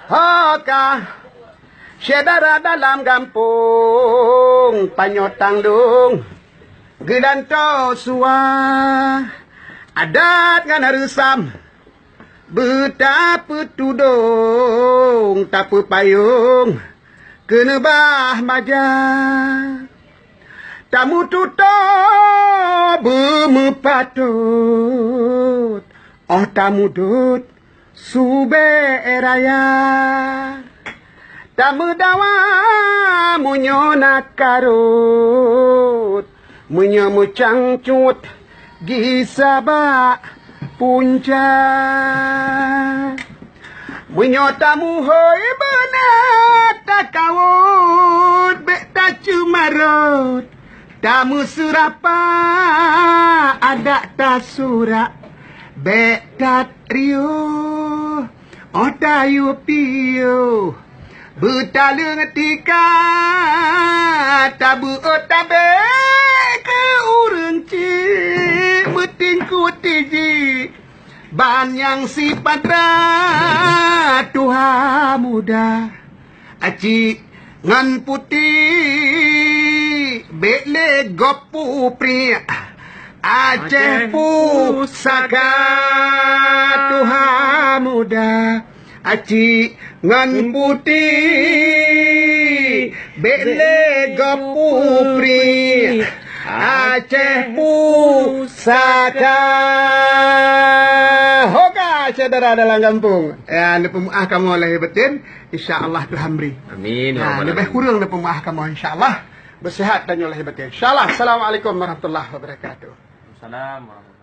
Hoka Syedara dalam kampung Panyotang dong Gedanto sua Adat ngan harusam Betapa tudung Tapa payung Kena bah majah Tamu tutup Bermepatut Oh tamu dut Sube raya Tamu dawa Munyona karut Munyamu cangcut Gisaba punca Munyotamu hoi benar Tak kawut Bek tak cumarut Tamu surapa Ada tak surak Bek tak riuh Oh tayu piuh Betalung tika Tabu otabe Ke urun cik Betingku tiji Ban yang si padra Tuhan muda Aci ngan putih Bekle gopu pria Aceh pusaka Tuhan muda Aci ngan putih Bekle gopu pria Aceh pusaka Hoka saudara dalam kampung Nepemaah kamu oleh betin InsyaAllah Tuhan beri Amin. Lebih kurang nepemaah kamu InsyaAllah Bersihat dan oleh betin InsyaAllah Assalamualaikum warahmatullahi wabarakatuh Assalamualaikum.